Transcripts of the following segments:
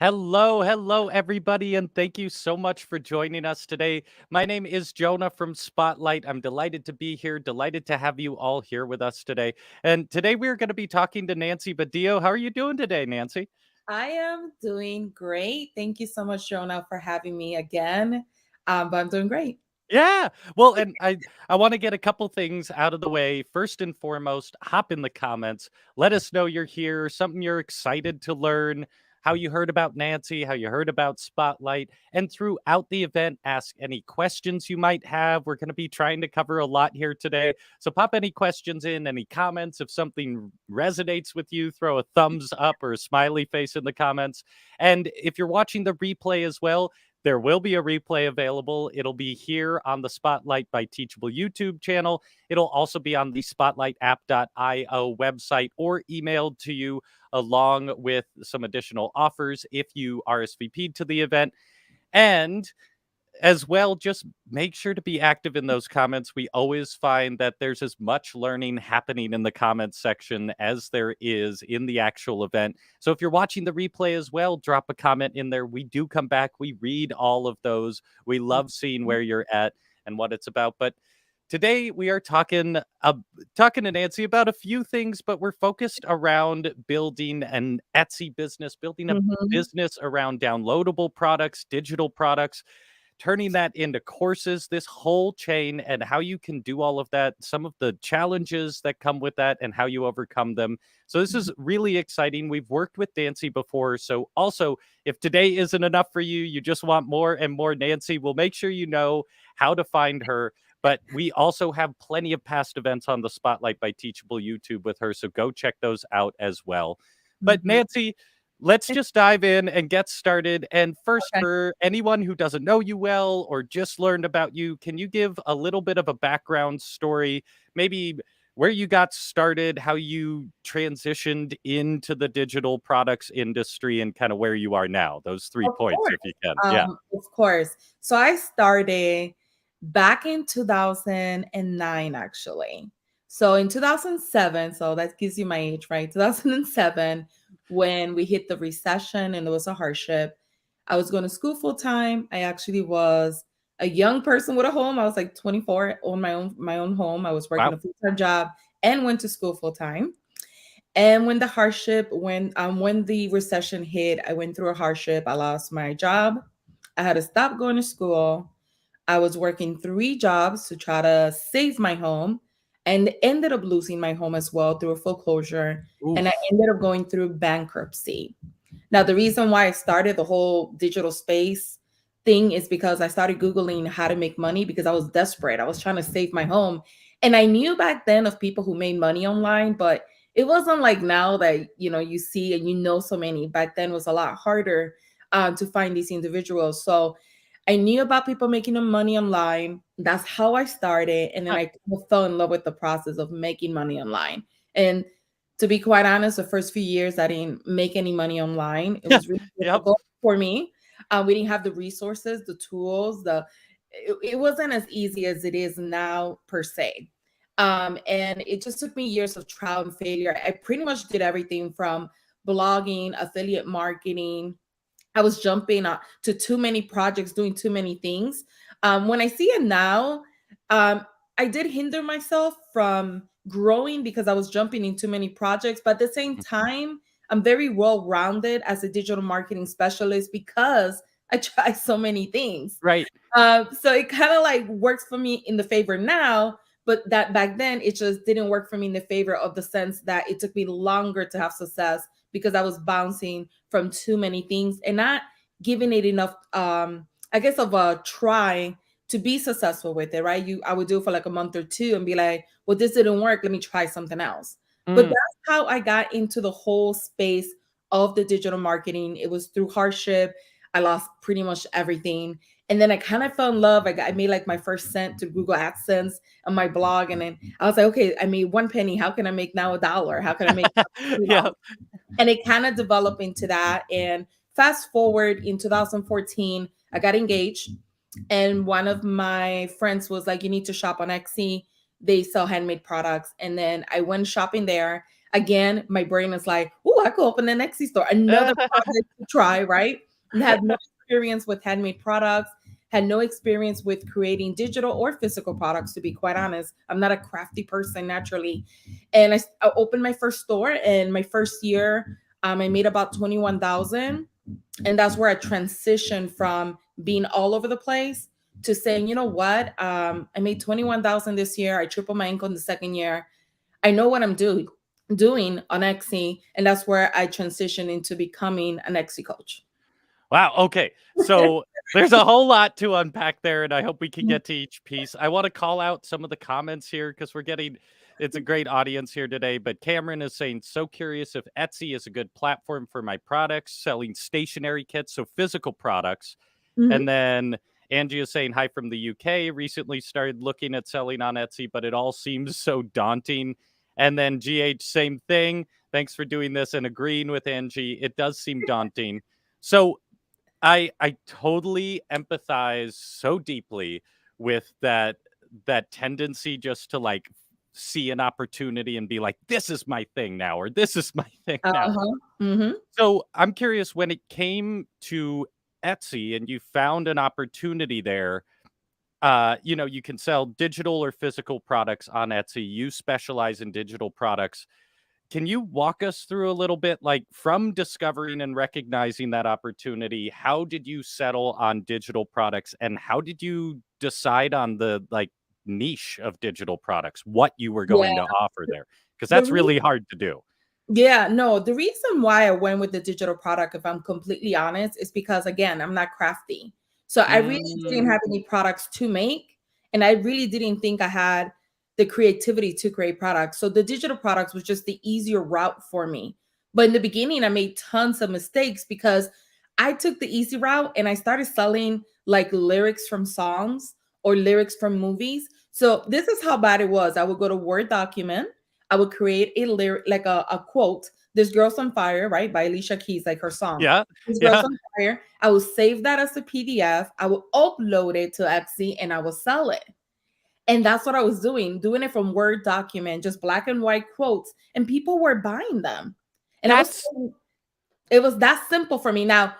Hello, everybody, and thank you so much for joining us today. My name is Jonah from Spotlight. I'm delighted to be here, delighted to have you all here with us today. And today we're going to be talking to Nancy Badillo. How are you doing today, Nancy? I am doing great. Thank you so much, Jonah, for having me again. But I'm doing great. Yeah. Well, and I want to get a couple things out of the way. First and foremost, hop in the comments. Let us know you're here, something you're excited to learn, how you heard about Nancy, how you heard about Spotlight, and throughout the event, ask any questions you might have. We're going to be trying to cover a lot here today. So pop any questions in, any comments. If something resonates with you, throw a thumbs up or a smiley face in the comments. And if you're watching the replay as well, there will be a replay available. It'll be here on the Spotlight by Teachable YouTube channel. It'll also be on the spotlightapp.io website or emailed to you along with some additional offers if you RSVP'd to the event. And as well, just make sure to be active in those comments. We always find that there's as much learning happening in the comments section as there is in the actual event. So if you're watching the replay as well, drop a comment in there. We do come back. We read all of those. We love seeing where you're at and what it's about. But today we are talking to Nancy about a few things, but we're focused around building an Etsy business, building a Mhm. business around downloadable products, digital products, turning that into courses, this whole chain, and how you can do all of that, some of the challenges that come with that, and how you overcome them. So, this is really exciting. We've worked with Nancy before. So, also, if today isn't enough for you, you just want more and more Nancy, we'll make sure you know how to find her. But we also have plenty of past events on the Spotlight by Teachable YouTube with her. So, go check those out as well. But, Mhm. Nancy, let's just dive in and get started. And first, Okay. for anyone who doesn't know you well or just learned about you, can you give a little bit of a background story, maybe where you got started, how you transitioned into the digital products industry, and kind of where you are now? Those three Of points, course. if you can. Yeah. Of course. So I started back in 2009, actually. So in 2007, so that gives you my age, right? 2007, when we hit the recession and there was a hardship, I was going to school full time. I actually was a young person with a home. I was like 24, on my own home. I was working Wow. a full-time job and went to school full time. And when the recession hit, I went through a hardship. I lost my job. I had to stop going to school. I was working three jobs to try to save my home and ended up losing my home as well through a foreclosure. And I Oof. ended up going through bankruptcy. Now, the reason why I started the whole digital space thing is because I started Googling how to make money because I was desperate. I was trying to save my home. And I knew back then of people who made money online, but it wasn't like now that you see and so many. Back then was a lot harder to find these individuals. So I knew about people making money online. That's how I started, and then Huh. I fell in love with the process of making money online. And to be quite honest, the first few years I didn't make any money online. It was really Yep. difficult for me. We didn't have the resources, the tools, it wasn't as easy as it is now per se. And it just took me years of trial and failure. I pretty much did everything from blogging, affiliate marketing. I was jumping to too many projects, doing too many things. When I see it now, um, I did hinder myself from growing because I was jumping in too many projects. But at the same time, I'm very well rounded as a digital marketing specialist because I try so many things. Right. So it kind of like works for me in the favor now, but that back then it just didn't work for me in the favor of the sense that it took me longer to have success because I was bouncing from too many things and not giving it enough, I guess, of a try to be successful with it, right? I would do it for like a month or two and be like, well, this didn't work. Let me try something else. But Mm. that's how I got into the whole space of the digital marketing. It was through hardship. I lost pretty much everything. And then I kind of fell in love. I made like my first cent to Google AdSense on my blog. And then I was like, okay, I made 1 penny. How can I make now $1? How can I make Yeah. $20? And it kind of developed into that. And fast forward in 2014, I got engaged. And one of my friends was like, you need to shop on Etsy. They sell handmade products. And then I went shopping there. again, my brain is like, oh, I could open an Etsy store, another project to try, right? And had no experience with handmade products, had no experience with creating digital or physical products, to be quite honest. I'm not a crafty person naturally. And I opened my first store, and my first year, I made about 21,000. And that's where I transitioned from being all over the place to saying, you know what, I made 21,000 this year. I tripled my income the second year. I know what I'm doing on Etsy, and that's where I transitioned into becoming an Etsy coach. Wow. Okay. So there's a whole lot to unpack there, and I hope we can get to each piece. I want to call out some of the comments here because it's a great audience here today. But Cameron is saying, so curious if Etsy is a good platform for my products, selling stationary kits, so physical products. Mhm. And then Angie is saying, hi from the UK, recently started looking at selling on Etsy, but it all seems so daunting. And then GH, same thing. Thanks for doing this and agreeing with Angie. It does seem daunting. So I totally empathize so deeply with that tendency just to like see an opportunity and be like, this is my thing now, or this is my thing now. Uh-huh. Mhm. So I'm curious, when it came to Etsy and you found an opportunity there, you can sell digital or physical products on Etsy. You specialize in digital products. Can you walk us through a little bit, like from discovering and recognizing that opportunity, how did you settle on digital products and how did you decide on the like niche of digital products, what you were Yeah. going to offer there? Because The that's re- really hard to do. yeah, no, the reason why I went with the digital product, if I'm completely honest, is because again, I'm not crafty. So I really didn't Mm, have any products to make, and I really didn't think I had the creativity to create products. So the digital products was just the easier route for me. But in the beginning, I made tons of mistakes because I took the easy route and I started selling like lyrics from songs or lyrics from movies. So this is how bad it was. I would go to Word document. I would create a lyric, like a quote. This Girl's on Fire, right? By Alicia Keys, like her song. yeah, This Girl's yeah. on Fire. I will save that as a PDF. I will upload it to Etsy and I will sell it. And that's what I was doing it from Word document, just black and white quotes. And people were buying them. And That's it was that simple for me. Now,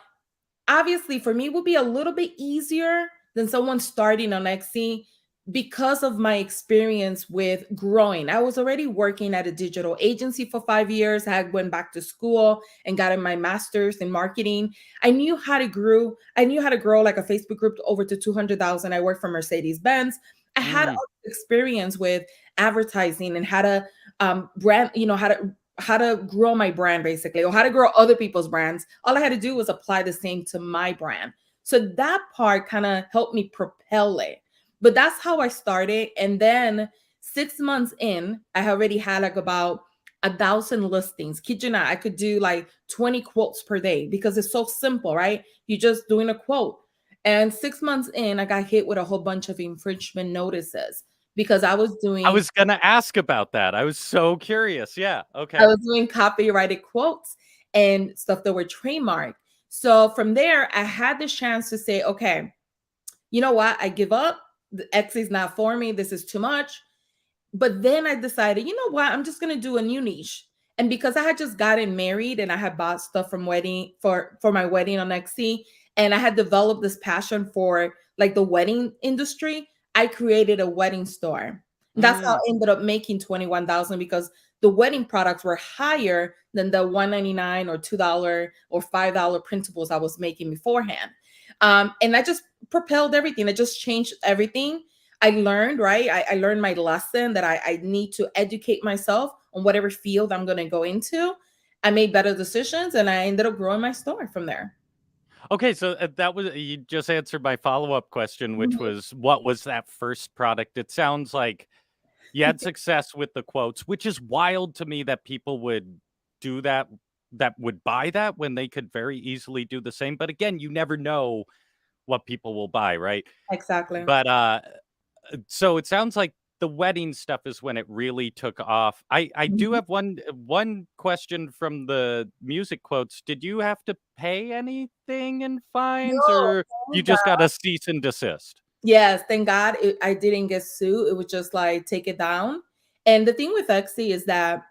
obviously for me it would be a little bit easier than someone starting on Etsy because of my experience with growing. I was already working at a digital agency for 5 years. I went back to school and got in my master's in marketing. I knew how to grow like a Facebook group over to 200,000. I worked for Mercedes Benz. I had all mm, this experience with advertising and how to brand, how to grow my brand basically, or how to grow other people's brands. All I had to do was apply the same to my brand. So that part kind of helped me propel it. But that's how I started. And then 6 months in, I already had like about 1,000 listings. Kid you not, I could do like 20 quotes per day because it's so simple, right? You're just doing a quote. And 6 months in, I got hit with a whole bunch of infringement notices because I was gonna ask about that. I was so curious. Yeah. I Okay. was doing copyrighted quotes and stuff that were trademarked. So from there, I had the chance to say, okay, you know what? I give up. The X is not for me. This is too much. But then I decided, you know what? I'm just gonna do a new niche. And because I had just gotten married and I had bought stuff from wedding for my wedding on Etsy, and I had developed this passion for like the wedding industry, I created a wedding store. That's how I Mm. ended up making 21,000 because the wedding products were higher than the 199 or $2 or $5 printables I was making beforehand. And I just propelled everything. It just changed everything. I learned, right? I learned my lesson that I need to educate myself on whatever field I'm going to go into. I made better decisions and I ended up growing my store from there. Okay, so that was you just answered my follow-up question, which Mhm. was what was that first product? It sounds like you had success with the quotes, which is wild to me that people would do that, that would buy that when they could very easily do the same. But again, you never know what people will buy, right? Exactly. But so it sounds like the wedding stuff is when it really took off. I do Mhm. have one question from the music quotes. Did you have to pay anything in fines, No, or you thank just got God. a cease and desist? Yes, thank God I didn't get sued. It was just like take it down. And the thing with Etsy is that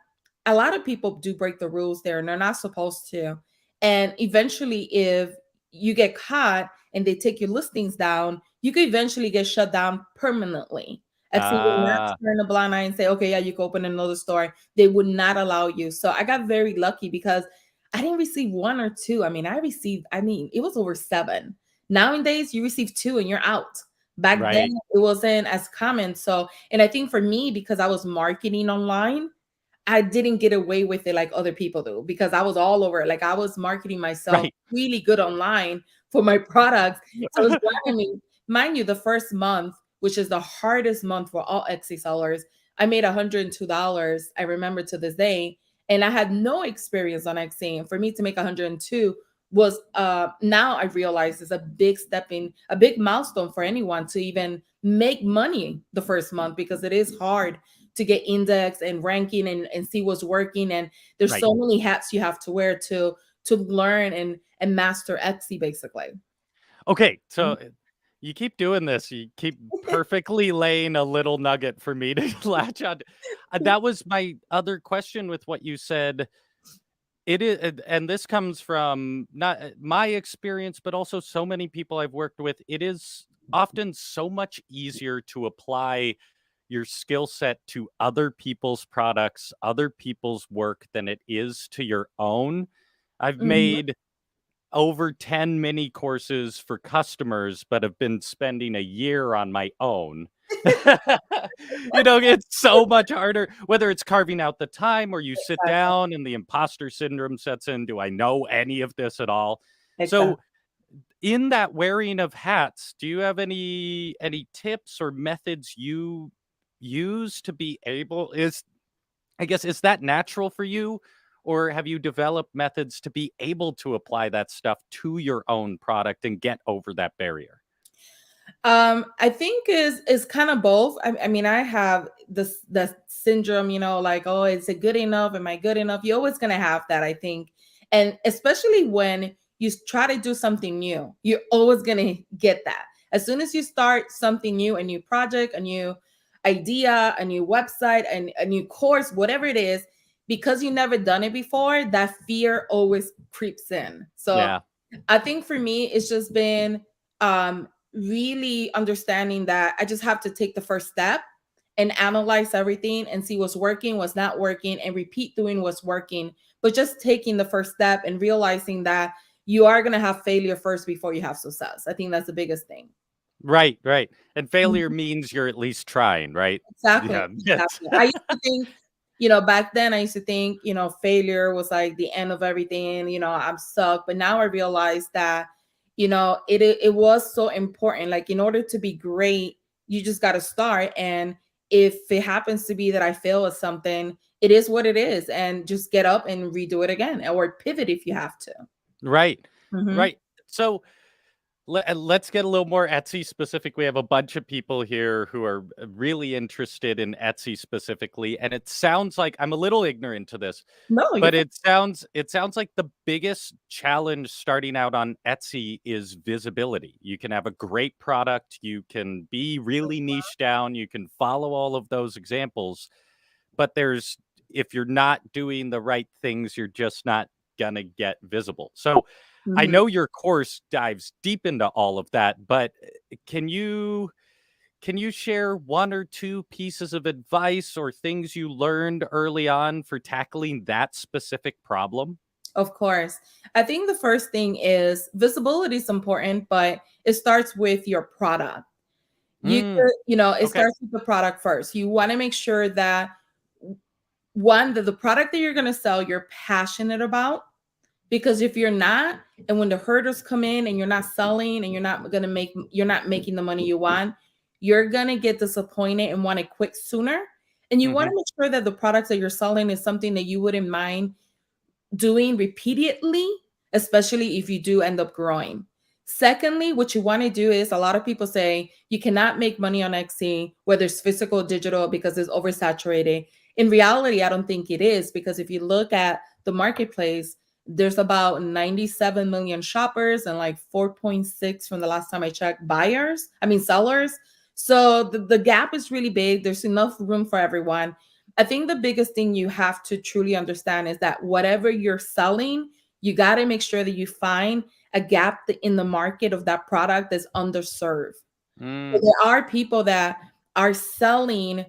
a lot of people do break the rules there and they're not supposed to. And eventually, if you get caught and they take your listings down, you could eventually get shut down permanently. Etsy will not Ah, turn a blind eye and say, okay, yeah, you can open another store. They would not allow you. So I got very lucky because I didn't receive one or two. I mean, it was over seven. Nowadays, you receive two and you're out. Back then, right, it wasn't as common. So, and I think for me, because I was marketing online, I didn't get away with it like other people do because I was all over it. Like I was marketing myself right. really good online for my products. So it was driving me, mind you, the first month, which is the hardest month for all Etsy sellers, I made $102. I remember to this day. And I had no experience on Etsy. And for me to make 102 was now I realize is a big a big milestone for anyone to even make money the first month because it is hard to get index and ranking and see what's working. And there's Right. so many hats you have to wear to learn and master Etsy basically. Okay, so you keep doing this. You keep perfectly laying a little nugget for me to latch on. That was my other question with what you said. It is, and this comes from not my experience, but also so many people I've worked with. It is often so much easier to apply your skill set to other people's products, other people's work than it is to your own. I've Mhm. made over 10 mini courses for customers, but have been spending a year on my own. It's so much harder, whether it's carving out the time or you sit Exactly. down and the imposter syndrome sets in. Do I know any of this at all? Exactly. So, in that wearing of hats, do you have any tips or methods you use to be able is I guess, is that natural for you? Or have you developed methods to be able to apply that stuff to your own product and get over that barrier? I think is kind of both. I mean, I have this the syndrome, like, oh, is it good enough? Am I good enough? You're always gonna have that, I think. And especially when you try to do something new, you're always gonna get that. As soon as you start something new, a new project, a new idea, a new website, and a new course, whatever it is, because you never done it before, that fear always creeps in. So Yeah. I think for me, it's just been really understanding that I just have to take the first step and analyze everything and see what's working, what's not working, and repeat doing what's working. But just taking the first step and realizing that you are going to have failure first before you have success. I think that's the biggest thing. Right, right. And failure Mhm. means you're at least trying, right? Exactly. Yeah. It's Exactly. I used to think, back then I used to think, failure was like the end of everything, I'm stuck. But now I realize that, it was so important. Like in order to be great, you just got to start. And if it happens to be that I fail at something, it is what it is. And just get up and redo it again or pivot if you have to. right. Mhm. Right. So let's get a little more Etsy specific. We have a bunch of people here who are really interested in Etsy specifically, and it sounds like I'm a little ignorant to this, No, you're but fine. it sounds like the biggest challenge starting out on Etsy is visibility. You can have a great product, you can be really niche down, you can follow all of those examples, but there's if you're not doing the right things, you're just not gonna get visible. So I Mhm. know your course dives deep into all of that, but can you can you share one or two pieces of advice or things you learned early on for tackling that specific problem? Of course. I think the first thing is visibility is important, but it starts with your product. Mm, It okay. starts with the product first. You want to make sure that one, that the product that you're going to sell, you're passionate about. Because if you're not, and when the herders come in and you're not selling and you're not making the money you want, you're going to get disappointed and want to quit sooner. And you want Mhm. to make sure that the products that you're selling is something that you wouldn't mind doing repeatedly, especially if you do end up growing. Secondly, what you want to do is a lot of people say you cannot make money on Etsy, whether it's physical or digital, because it's oversaturated. In reality, I don't think it is because if you look at the marketplace, there's about 97 million shoppers and like 4.6 from the last time I checked sellers. So the gap is really big. There's enough room for everyone. I think the biggest thing you have to truly understand is that whatever you're selling, you got to make sure that you find a gap in the market of that product that's underserved. So Mm, there are people that are selling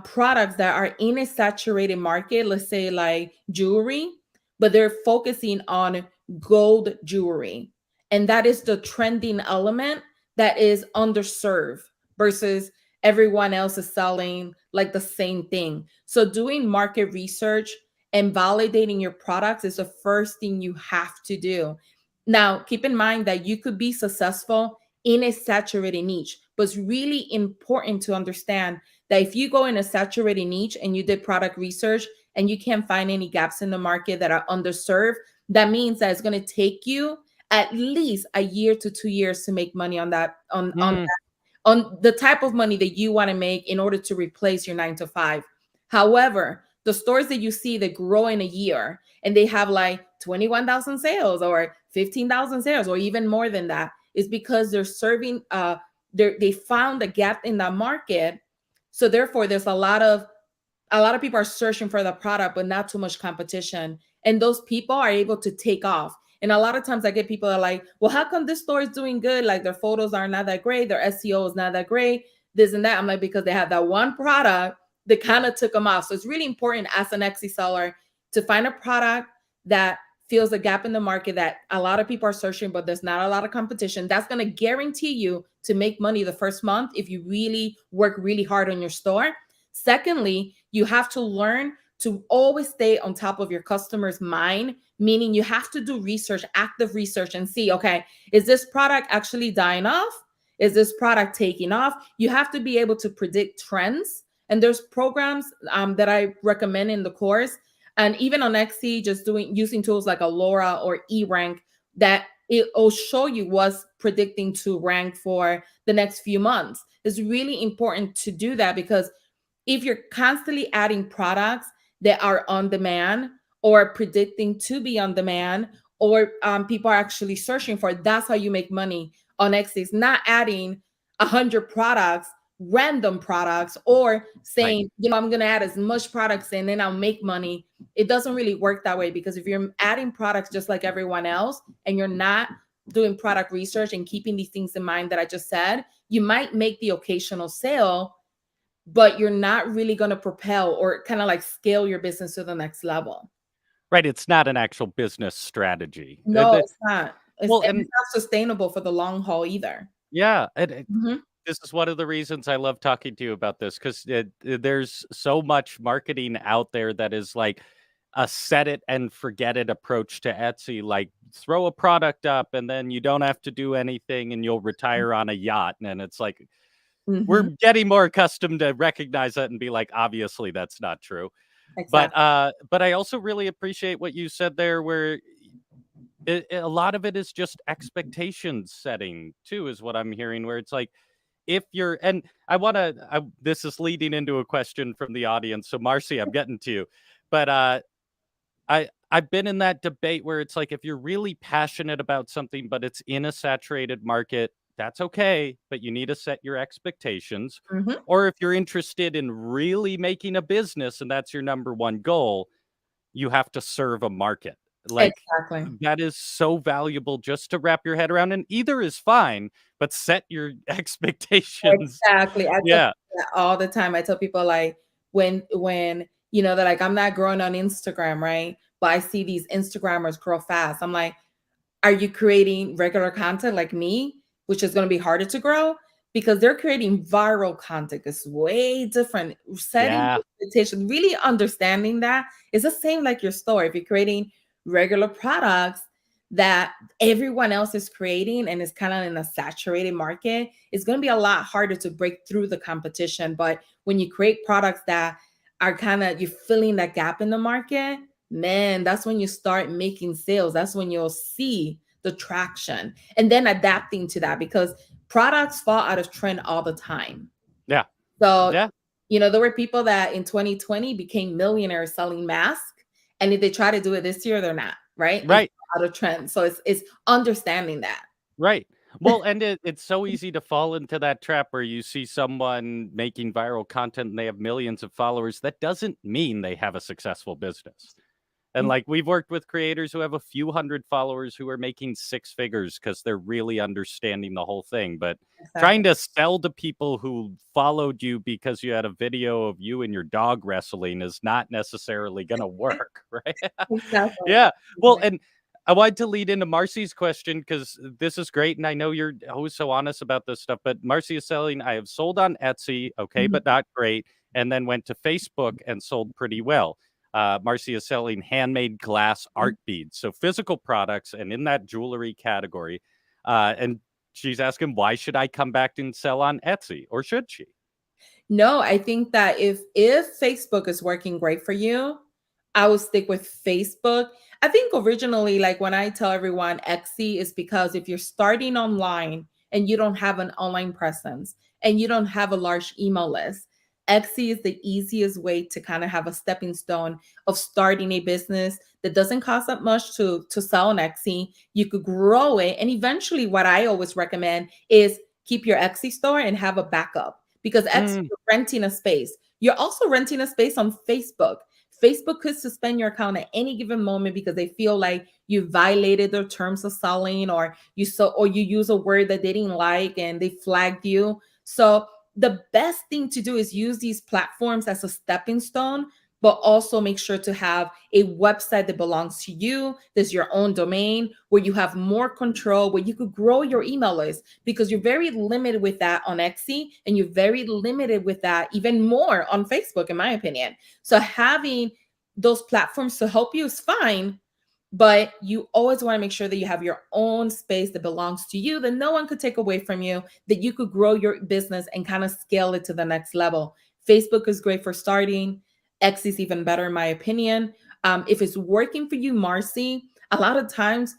products that are in a saturated market, let's say like jewelry, but they're focusing on gold jewelry. And that is the trending element that is underserved versus everyone else is selling like the same thing. So doing market research and validating your products is the first thing you have to do. Now, keep in mind that you could be successful in a saturated niche, but it's really important to understand that if you go in a saturated niche and you did product research and you can't find any gaps in the market that are underserved, that means that it's going to take you at least a year to 2 years to make money on that mm, on the type of money that you want to make in order to replace your 9 to 5. However, the stores that you see that grow in a year and they have like 21,000 sales or 15,000 sales or even more than that is because they're serving they found a gap in that market. So therefore there's a lot of people are searching for the product, but not too much competition. And those people are able to take off. And a lot of times I get people that are like, well, how come this store is doing good? Like their photos are not that great, their SEO is not that great, this and that. I'm like, because they have that one product that kind of took them off. So it's really important as an Etsy seller to find a product that fills a gap in the market that a lot of people are searching, but there's not a lot of competition. That's going to guarantee you to make money the first month if you really work really hard on your store. Secondly, you have to learn to always stay on top of your customer's mind, meaning you have to do research, active research, and see, okay, is this product actually dying off? Is this product taking off? You have to be able to predict trends. And there's programs that I recommend in the course. And even on Etsy, just using tools like Alora or eRank that it will show you what's predicting to rank for the next few months. It's really important to do that because if you're constantly adding products that are on demand or predicting to be on demand or people are actually searching for it, that's how you make money on Etsy. It's not adding 100 products, random products, or right. saying, I'm going to add as much products and then I'll make money. It doesn't really work that way because if you're adding products just like everyone else and you're not doing product research and keeping these things in mind that I just said, you might make the occasional sale, but you're not really going to propel or kind of like scale your business to the next level. Right. It's not an actual business strategy. No, it's not. Well, And and it's not sustainable for the long haul either. yeah, Mhm. this is one of the reasons I love talking to you about this because there's so much marketing out there that is like a set it and forget it approach to Etsy. Like throw a product up and then you don't have to do anything and you'll retire on a yacht. And it's like we're Mhm. getting more accustomed to recognize that and be like, obviously that's not true. Exactly. But I also really appreciate what you said there, where a lot of it is just expectation setting too, is what I'm hearing. Where it's like if you're and I want to this is leading into a question from the audience, so Marcy, I'm getting to you. But I've been in that debate where it's like if you're really passionate about something but it's in a saturated market, that's okay, but you need to set your expectations. Mhm. Or if you're interested in really making a business and that's your number one goal, you have to serve a market. Like, Exactly. that is so valuable just to wrap your head around, and either is fine, but set your expectations. Exactly. I tell Yeah. people that all the time. I tell people like when they're like, I'm not growing on Instagram, right? But I see these Instagrammers grow fast. I'm like, are you creating regular content like me, which is going to be harder to grow? Because they're creating viral content. It's way different. Setting Yeah. expectations, really understanding that is the same like your store. If you're creating regular products that everyone else is creating and is kind of in a saturated market, it's going to be a lot harder to break through the competition. But when you create products that are kind of, you're filling that gap in the market, man, that's when you start making sales. That's when you'll see the traction and then adapting to that because products fall out of trend all the time. Yeah. So, Yeah. there were people that in 2020 became millionaires selling masks. And if they try to do it this year, they're not, right? It's Right. out of trend. So it's understanding that. Right. Well, and it's so easy to fall into that trap where you see someone making viral content and they have millions of followers. That doesn't mean they have a successful business. And, Mm, like, we've worked with creators who have a few hundred followers who are making six figures because 'cause they're really understanding the whole thing, but trying exactly. to sell to people who followed you because you had a video of you and your dog wrestling is not necessarily gonna work, right? Exactly. Yeah. Well, and I wanted to lead into Marcy's question because this is great, and I know you're always so honest about this stuff, but Marcy is selling, "I have sold on Etsy, okay, Mhm. but not great, and then went to Facebook and sold pretty well." Marcy is selling handmade glass art beads, so physical products, and in that jewelry category. And she's asking, why should I come back and sell on Etsy, or should she? No, I think that if Facebook is working great for you, I would stick with Facebook. I think originally, like when I tell everyone Etsy is because if you're starting online and you don't have an online presence and you don't have a large email list, Etsy is the easiest way to kind of have a stepping stone of starting a business that doesn't cost that much to sell on Etsy. You could grow it. And eventually, what I always recommend is keep your Etsy store and have a backup because Etsy, Mm, you're renting a space. You're also renting a space on Facebook. Facebook could suspend your account at any given moment because they feel like you violated their terms of selling, or you use a word that they didn't like and they flagged you. So the best thing to do is use these platforms as a stepping stone, but also make sure to have a website that belongs to you. There's your own domain where you have more control, where you could grow your email list because you're very limited with that on Etsy and you're very limited with that even more on Facebook, in my opinion. So having those platforms to help you is fine, but you always want to make sure that you have your own space that belongs to you, that no one could take away from you, that you could grow your business and kind of scale it to the next level. Facebook is great for starting. X is even better, in my opinion. If it's working for you, Marcy, a lot of times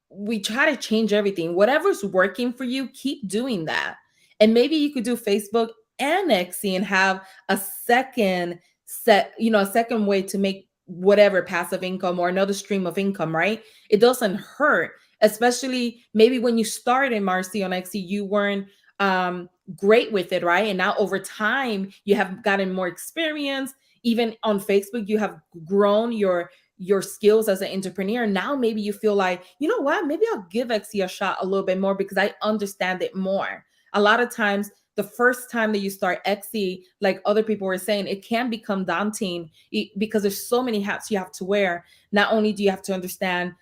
we try to change everything. Whatever's working for you, keep doing that. And maybe you could do Facebook and Etsy and have a second a second way to make whatever passive income or another stream of income, right? It doesn't hurt, especially maybe when you started, Marcy, on Etsy, you weren't great with it, right? And now over time, you have gotten more experience. Even on Facebook, you have grown your skills as an entrepreneur. Now maybe you feel like, you know what, maybe I'll give Etsy a shot a little bit more because I understand it more. A lot of times the first time that you start Etsy, like other people were saying, it can become daunting because there's so many hats you have to wear. Not only do you have to understand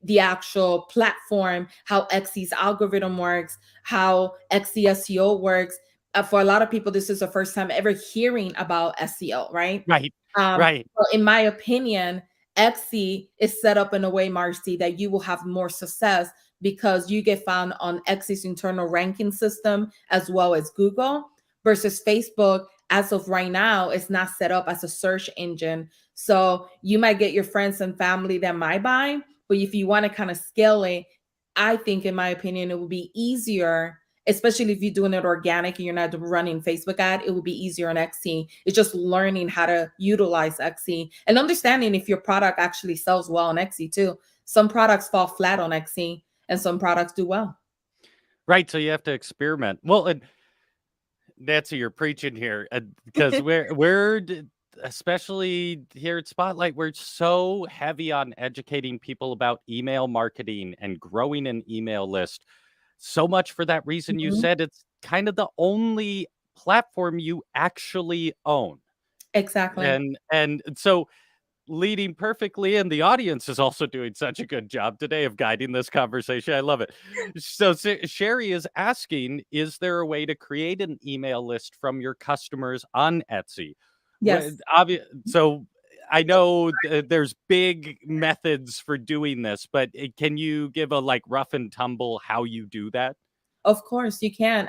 the actual platform, how Etsy's algorithm works, how Etsy SEO works. For a lot of people, this is the first time ever hearing about SEO, right? right, Um, right. so in my opinion, Etsy is set up in a way, Marcy, that you will have more success because you get found on Etsy's internal ranking system as well as Google versus Facebook. As of right now, it's not set up as a search engine. So you might get your friends and family that might buy, but if you want to kind of scale it, I think, in my opinion, it would be easier, especially if you're doing it organic and you're not running Facebook ad, it would be easier on Etsy. It's just learning how to utilize Etsy and understanding if your product actually sells well on Etsy too. Some products fall flat on Etsy and some products do well. Right, so you have to experiment. Well, and Nancy, you're preaching here, because especially here at Spotlight, we're so heavy on educating people about email marketing and growing an email list. So much for that reason you Mhm. said it's kind of the only platform you actually own. Exactly. And so leading perfectly, and the audience is also doing such a good job today of guiding this conversation. I love it. So Sherry is asking, is there a way to create an email list from your customers on Etsy? Yes. So I know there's big methods for doing this, but can you give a like rough and tumble how you do that? Of course, you can.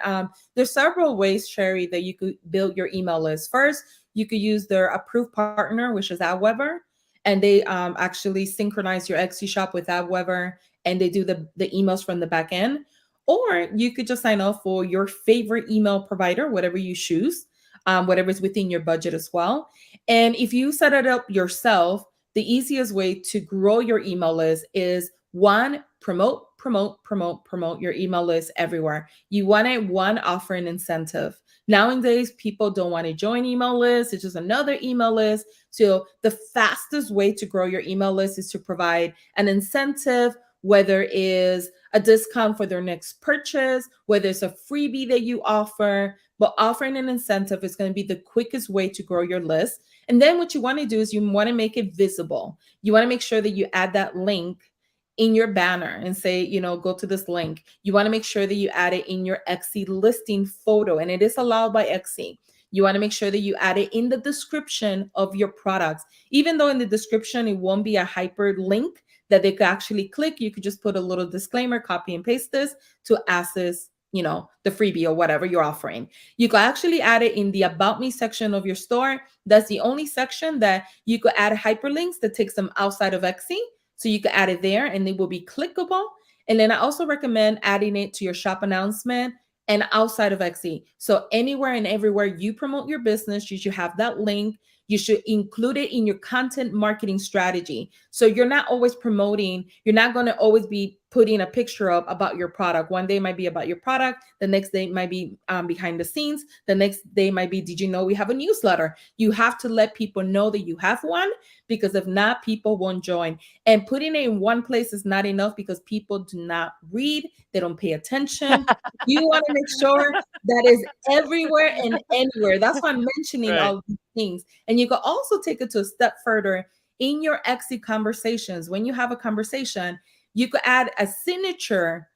There's several ways, Sherry, that you could build your email list. First, you could use their approved partner, which is AdWeber, and they actually synchronize your Etsy shop with AdWeber, and they do the emails from the back end. Or you could just sign up for your favorite email provider, whatever you choose, whatever is within your budget as well. And if you set it up yourself, the easiest way to grow your email list is one, promote promote your email list everywhere. You want it one offer an incentive. Nowadays, people don't want to join email lists. It's just another email list. So the fastest way to grow your email list is to provide an incentive, whether it is a discount for their next purchase, whether it's a freebie that you offer, but offering an incentive is going to be the quickest way to grow your list. And then what you want to do is you want to make it visible. You want to make sure that you add that link in your banner and say, go to this link. You want to make sure that you add it in your Etsy listing photo, and it is allowed by Etsy. You want to make sure that you add it in the description of your products. Even though in the description, it won't be a hyperlink that they could actually click, you could just put a little disclaimer, copy and paste this to access, the freebie or whatever you're offering. You could actually add it in the About Me section of your store. That's the only section that you could add hyperlinks that takes them outside of Etsy. So you could add it there and it will be clickable. And then I also recommend adding it to your shop announcement and outside of Etsy. So anywhere and everywhere you promote your business, you should have that link. You should include it in your content marketing strategy. So you're not always promoting, you're not going to always be putting a picture up about your product. One day might be about your product. The next day might be behind the scenes. The next day might be, did you know we have a newsletter? You have to let people know that you have one, because if not, people won't join. And putting it in one place is not enough because people do not read. They don't pay attention. You want to make sure that is everywhere and anywhere. That's why I'm mentioning Right. all these things. And you can also take it to a step further in your Etsy conversations. When you have a conversation, you could add a signature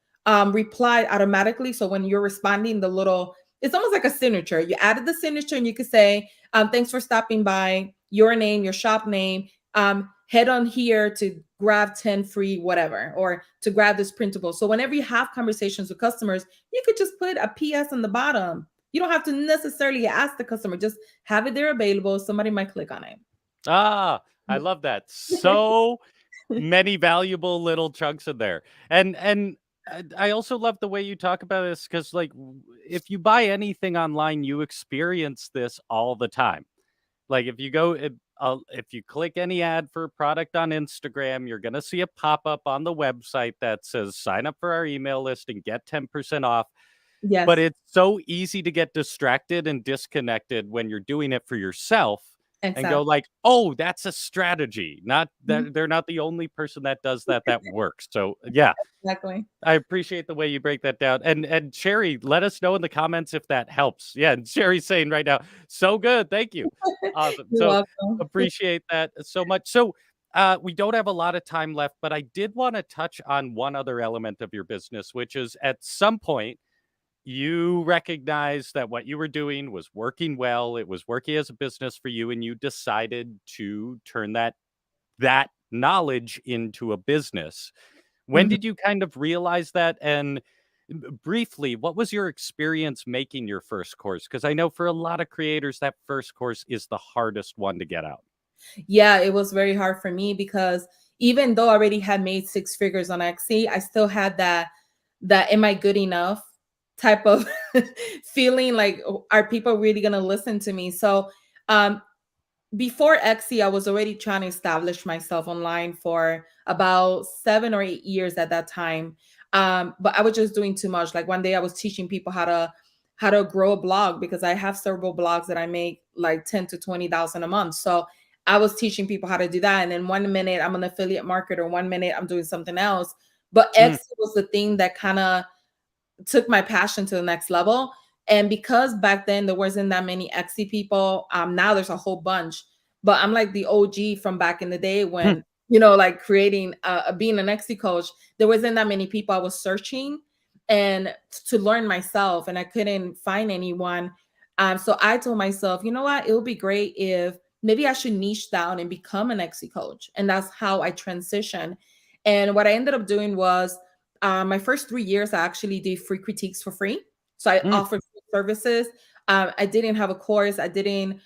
reply automatically. So when you're responding, it's almost like a signature. You added the signature and you could say, thanks for stopping by, your name, your shop name, head on here to grab 10 free whatever, or to grab this printable. So whenever you have conversations with customers, you could just put a PS on the bottom. You don't have to necessarily ask the customer, just have it there available. Somebody might click on it. I love that. So many valuable little chunks in there. And I also love the way you talk about this, because like if you buy anything online, you experience this all the time. Like if you click any ad for a product on Instagram, you're gonna see a pop-up on the website that says sign up for our email list and get 10% off. But Yes, it's so easy to get distracted and disconnected when you're doing it for yourself and go exactly. like, "Oh, that's a strategy." Not Mhm. that they're not the only person that does that works. So, yeah, Exactly. I appreciate the way you break that down. And Sherry, let us know in the comments if that helps. Yeah, and Sherry's saying right now, "So good. Thank you." Awesome. You're So, welcome. appreciate that so much. So, we don't have a lot of time left, but I did wanna touch on one other element of your business, which is at some point you recognized that what you were doing was working well, it was working as a business for you, and you decided to turn that knowledge into a business. When Mhm. did you kind of realize that? And briefly, what was your experience making your first course? Because I know for a lot of creators, that first course is the hardest one to get out. Yeah, it was very hard for me because even though I already had made six figures on Etsy, I still had that am I good enough type of feeling, like, "Oh, are people really gonna listen to me?" So um before Etsy, I was already trying to establish myself online for about 7 or 8 years at that time. But I was just doing too much. Like one day I was teaching people how to grow a blog, because I have several blogs that I make like 10 to 20,000 a month. So I was teaching people how to do that. And then one minute I'm an affiliate marketer, one minute I'm doing something else. But Mm, Etsy was the thing that kind of took my passion to the next level. And because back then there wasn't that many Etsy people, now there's a whole bunch. But I'm like the OG from back in the day mm, when, like creating, being an Etsy coach, there wasn't that many people. I was searching and to learn myself, and I couldn't find anyone. So I told myself, you know what, it would be great if maybe I should niche down and become an Etsy coach. And that's how I transitioned. And what I ended up doing was, my first 3 years, I actually did free critiques for free. So I mm. offered free services. I didn't have a course. I didn't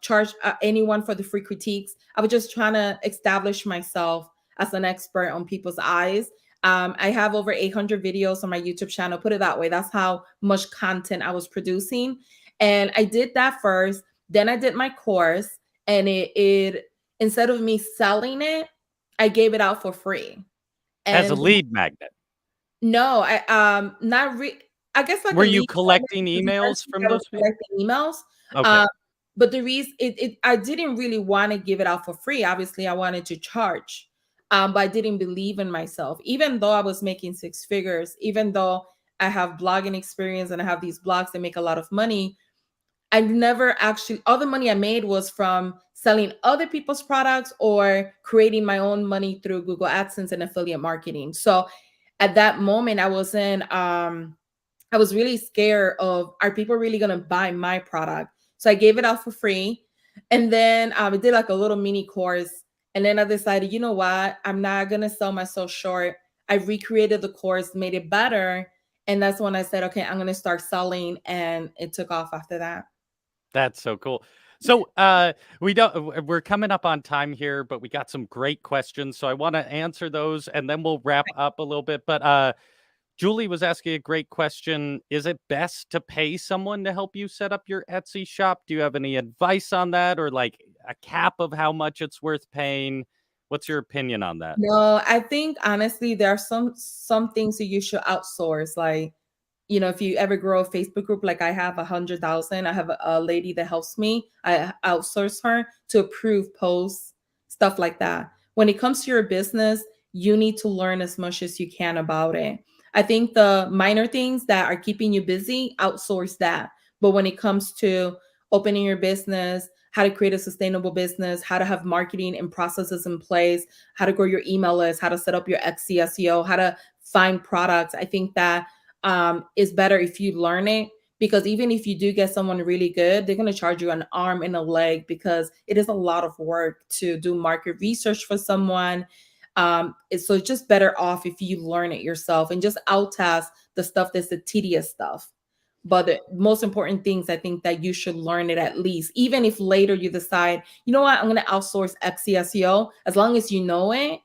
charge anyone for the free critiques. I was just trying to establish myself as an expert on people's eyes. I have over 800 videos on my YouTube channel. Put it that way. That's how much content I was producing. And I did that first. Then I did my course, and it instead of me selling it, I gave it out for free. As a And lead magnet. No, not I guess like Were a you lead collecting generation, emails from I was those people? collecting emails. Okay. Um, but the reason I didn't really want to give it out for free. Obviously, I wanted to charge. But I didn't believe in myself. Even though I was making six figures, even though I have blogging experience and I have these blogs that make a lot of money, I never actually, all the money I made was from selling other people's products or creating my own money through Google AdSense and affiliate marketing. So at that moment, I was really scared of, are people really going to buy my product? So I gave it out for free. And then I did like a little mini course. And then I decided, you know what? I'm not going to sell myself short. I recreated the course, made it better. And that's when I said, okay, I'm going to start selling. And it took off after that. That's so cool. So, we're coming up on time here, but we got some great questions. So I want to answer those and then we'll wrap up a little bit. But Julie was asking a great question. Is it best to pay someone to help you set up your Etsy shop? Do you have any advice on that or like a cap of how much it's worth paying? What's your opinion on that? No, I think honestly, there are some things that you should outsource. Like, if you ever grow a Facebook group, like I have 100,000, I have a lady that helps me. I outsource her to approve posts, stuff like that. When it comes to your business, you need to learn as much as you can about it. I think the minor things that are keeping you busy, outsource that. But when it comes to opening your business, how to create a sustainable business, how to have marketing and processes in place, how to grow your email list, how to set up your SEO, how to find products, I think that is better if you learn it, because even if you do get someone really good, they're going to charge you an arm and a leg because it is a lot of work to do market research for someone. So it's just better off if you learn it yourself and just outtask the stuff that's the tedious stuff. But the most important things, I think that you should learn it at least, even if later you decide, you know what, I'm going to outsource SEO, as long as you know it,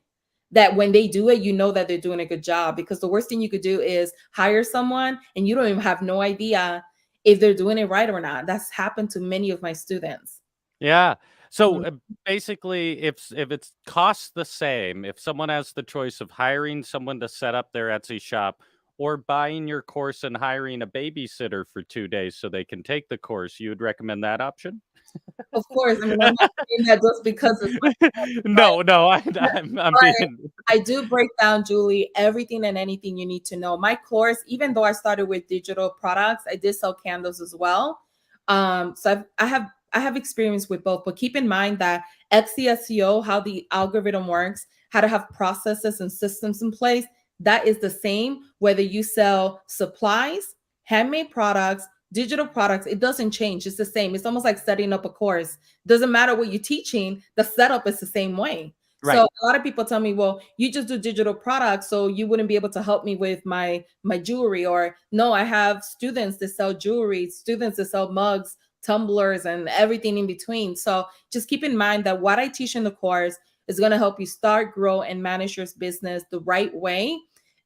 that when they do it, you know that they're doing a good job. Because the worst thing you could do is hire someone and you don't even have no idea if they're doing it right or not. That's happened to many of my students. Yeah. So Mhm. basically, if it's costs the same, if someone has the choice of hiring someone to set up their Etsy shop or buying your course and hiring a babysitter for 2 days so they can take the course, you would recommend that option? Of course, I mean, I'm not saying that just because it's my No, no, I'm but being I do break down, Julie, everything and anything you need to know. My course, even though I started with digital products, I did sell candles as well. So I have experience with both, but keep in mind that SEO, how the algorithm works, how to have processes and systems in place, that is the same whether you sell supplies, handmade products, digital products. It doesn't change. It's the same. It's almost like setting up a course. Doesn't matter what you're teaching, the setup is the same way. So right. a lot of people tell me, well, you just do digital products, so you wouldn't be able to help me with my jewelry. Or no, I have students that sell jewelry, students that sell mugs, tumblers, and everything in between. So just keep in mind that what I teach in the course is going to help you start, grow, and manage your business the right way.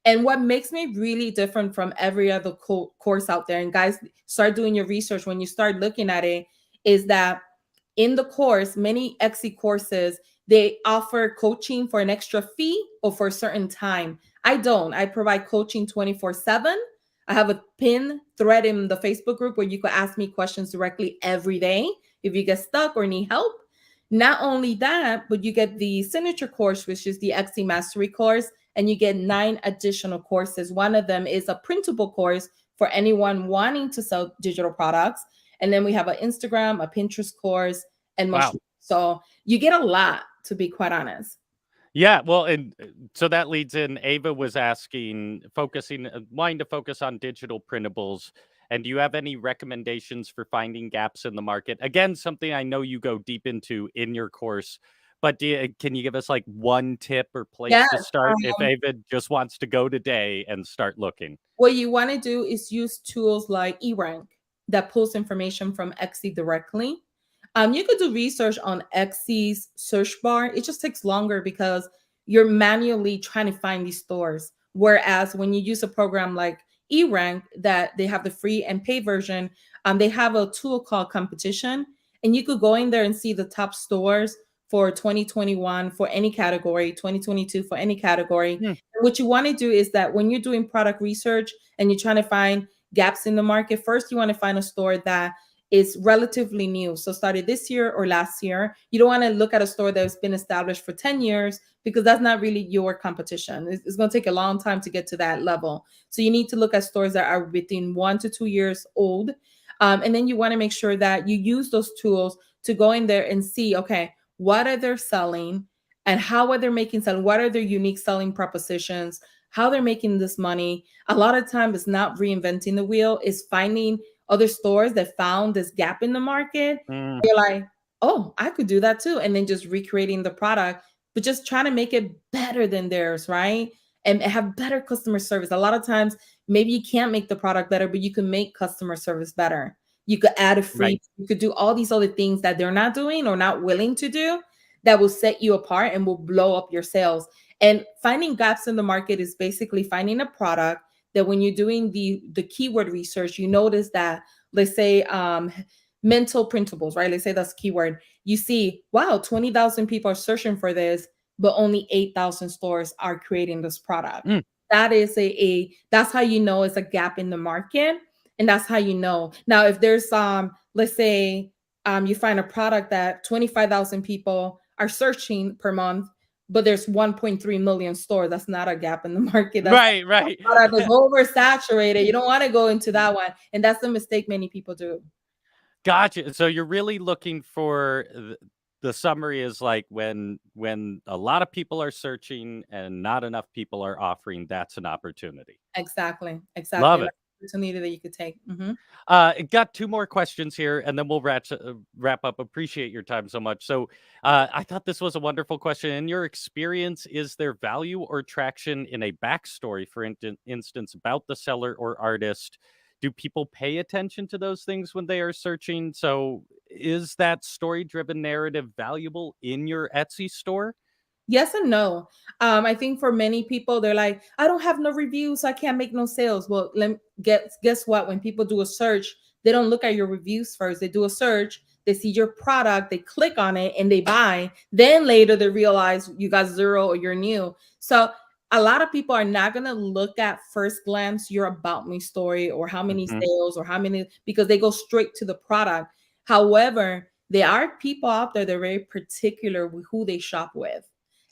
And what makes me really different from every other course out there, and guys, start doing your research when you start looking at it, is that in the course, many Etsy courses, they offer coaching for an extra fee or for a certain time. I don't. I provide coaching 24/7. I have a pin thread in the Facebook group where you could ask me questions directly every day if you get stuck or need help. Not only that, but you get the signature course, which is the Etsy Mastery course, and you get 9 additional courses. One of them is a printable course for anyone wanting to sell digital products. And then we have an Instagram, a Pinterest course, and much Wow. more. So you get a lot, to be quite honest. Yeah, well, and so that leads in. Ava was asking, wanting to focus on digital printables. And do you have any recommendations for finding gaps in the market? Again, something I know you go deep into in your course, but can you give us like one tip or place Yes. to start if Ava just wants to go today and start looking? What you want to do is use tools like eRank that pulls information from Etsy directly. You could do research on Etsy's search bar. It just takes longer because you're manually trying to find these stores. Whereas when you use a program like eRank, that they have the free and pay version, they have a tool called competition, and you could go in there and see the top stores for 2021 for any category, 2022 for any category. Hmm, What you want to do is that when you're doing product research and you're trying to find gaps in the market, first you want to find a store that is relatively new. So started this year or last year. You don't want to look at a store that's been established for 10 years because that's not really your competition. It's going to take a long time to get to that level. So you need to look at stores that are within 1 to 2 years old. And then you want to make sure that you use those tools to go in there and see, okay, what are they selling and how are they making selling? What are their unique selling propositions? How they're making this money? A lot of time it's not reinventing the wheel, it's finding other stores that found this gap in the market. mm, You're like, oh, I could do that too. And then just recreating the product, but just trying to make it better than theirs, right? And have better customer service. A lot of times, maybe you can't make the product better, but you can make customer service better. You could add a free, right. you could do all these other things that they're not doing or not willing to do that will set you apart and will blow up your sales. And finding gaps in the market is basically finding a product that when you're doing the keyword research, you notice that, let's say, mental printables, right? Let's say that's keyword. You see, wow, 20,000 people are searching for this, but only 8,000 stores are creating this product. Mm, That is that's how you know it's a gap in the market. And that's how you know. Now, if there's let's say you find a product that 25,000 people are searching per month, but there's 1.3 million stores, that's not a gap in the market. That's right, right. product is oversaturated. You don't want to go into that one. And that's the mistake many people do. Gotcha. So you're really looking for the summary is like when a lot of people are searching and not enough people are offering, that's an opportunity. Exactly. Exactly. Love That's it. an opportunity that you could take. Mhm. Got two more questions here, and then we'll wrap up. Appreciate your time so much. So, I thought this was a wonderful question. In your experience, is there value or traction in a backstory, for instance, about the seller or artist? Do people pay attention to those things when they are searching? So, is that story-driven narrative valuable in your Etsy store? Yes and no. I think for many people, they're like, I don't have no reviews, so I can't make no sales. Well, guess what? When people do a search, they don't look at your reviews first. They do a search, they see your product, they click on it, and they buy. Then later they realize you got zero or you're new. So a lot of people are not gonna look at first glance your about me story or how many Mhm. sales or how many because they go straight to the product. However, there are people out there that are very particular with who they shop with.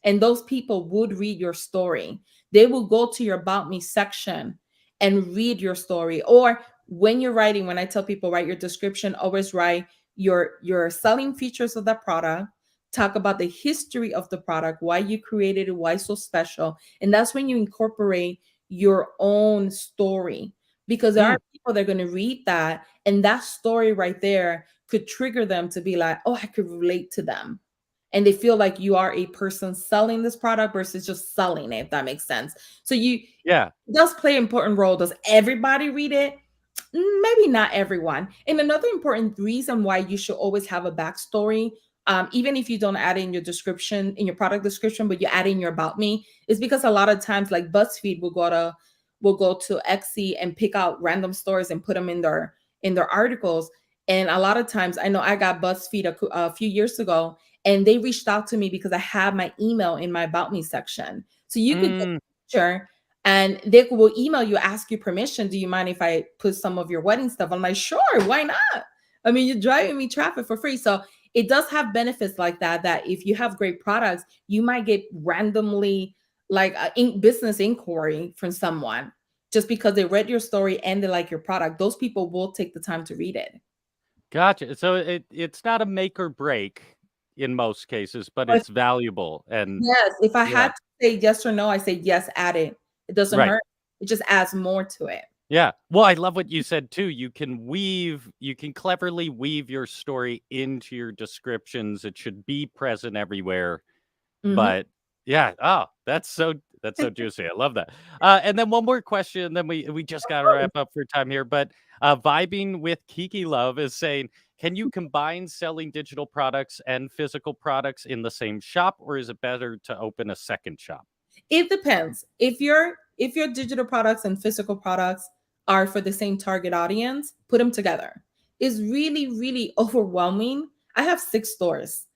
And those people would read your story. They will go to your about me section and read your story. Or when you're writing, when I tell people write your description, always write your selling features of the product, talk about the history of the product, why you created it, why it's so special. And that's when you incorporate your own story. Because there Mm, are people that are going to read that, and that story right there could trigger them to be like, oh, I could relate to them, and they feel like you are a person selling this product versus just selling it, if that makes sense. So you yeah. it does play an important role. Does everybody read it? Maybe not everyone. And another important reason why you should always have a backstory, even if you don't add in your description, in your product description, but you add in your about me, is because a lot of times, like BuzzFeed will go to Etsy and pick out random stores and put them in their articles. And a lot of times, I know I got BuzzFeed a few years ago, and they reached out to me because I have my email in my about me section. So you could get Mm, a picture and they will email you, ask you permission. Do you mind if I put some of your wedding stuff? I'm like, sure, why not? I mean, you're driving me traffic for free. So it does have benefits like that, that if you have great products, you might get randomly like a business inquiry from someone just because they read your story and they like your product. Those people will take the time to read it. gotcha. So it's not a make or break in most cases, but But it's valuable and yes, if I yeah. had to say yes or no, I say yes, add it. It doesn't Right. hurt. It just adds more to it. Yeah. Well, I love what you said too. You can cleverly weave your story into your descriptions. It should be present everywhere. Mhm. But yeah, oh, that's so juicy. I love that. And then one more question, then we just gotta wrap up for time here. But vibing with Kiki Love is saying, can you combine selling digital products and physical products in the same shop, or is it better to open a second shop? It depends. If your digital products and physical products are for the same target audience, put them together. It's really, really overwhelming. I have 6 stores.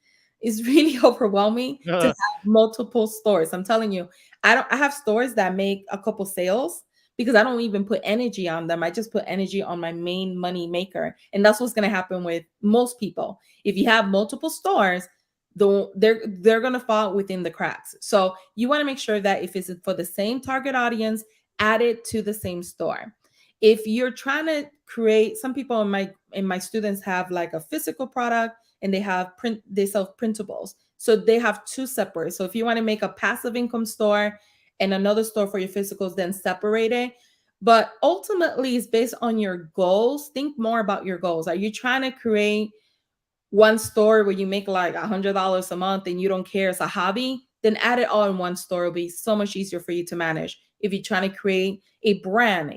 It's really overwhelming to have multiple stores. I'm telling you, I have stores that make a couple sales because I don't even put energy on them. I just put energy on my main money maker. And that's what's going to happen with most people. If you have multiple stores, they're going to fall within the cracks. So you want to make sure that if it's for the same target audience, add it to the same store. If you're trying to create, some people in my students have like a physical product and they sell printables. So they have two separate. So if you want to make a passive income store and another store for your physicals, then separate it. But ultimately, it's based on your goals. Think more about your goals. Are you trying to create one store where you make like $100 a month and you don't care, it's a hobby? Then add it all in one store. It'll be so much easier for you to manage. If you're trying to create a brand,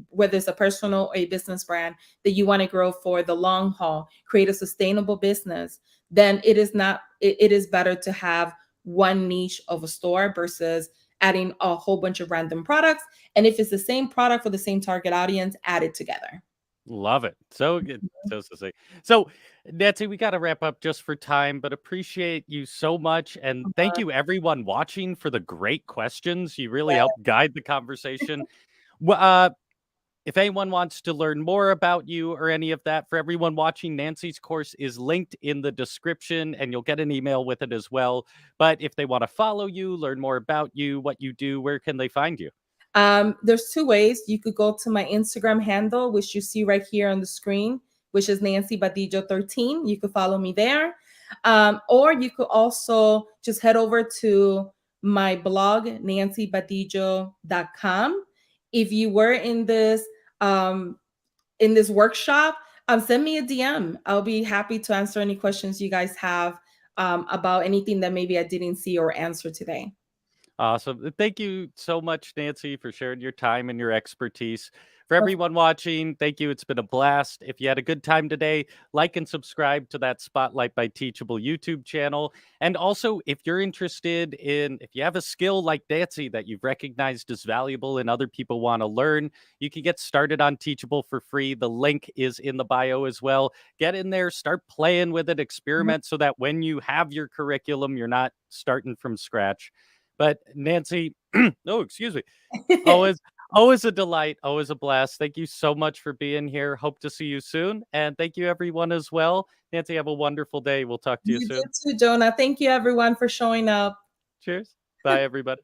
whether it's a personal or a business brand that you want to grow for the long haul, create a sustainable business, then it is better to have one niche of a store versus adding a whole bunch of random products. And if it's the same product for the same target audience, add it together. Love it. So good. So sick. So, Nancy, we got to wrap up just for time, but appreciate you so much. And thank you, everyone watching, for the great questions. You really helped guide the conversation. Well, if anyone wants to learn more about you or any of that, for everyone watching, Nancy's course is linked in the description and you'll get an email with it as well. But if they want to follow you, learn more about you, what you do, where can they find you? There's two ways. You could go to my Instagram handle, which you see right here on the screen, which is Nancy Badillo 13. You could follow me there. Or you could also just head over to my blog, nancybadillo.com. If you were in this workshop, send me a DM. I'll be happy to answer any questions you guys have about anything that maybe I didn't see or answer today. Awesome. Thank you so much, Nancy, for sharing your time and your expertise. For everyone watching, thank you. It's been a blast. If you had a good time today, like and subscribe to that Spotlight by Teachable YouTube channel. And also, if you're interested if you have a skill like Nancy that you've recognized as valuable and other people want to learn, you can get started on Teachable for free. The link is in the bio as well. Get in there, start playing with it, experiment so that when you have your curriculum, you're not starting from scratch. But Nancy, oh, excuse me. Always a delight, always a blast. Thank you so much for being here. Hope to see you soon. And thank you, everyone, as well. Nancy, have a wonderful day. We'll talk to you soon. You too, Jonah. Thank you, everyone, for showing up. Cheers. Bye, everybody.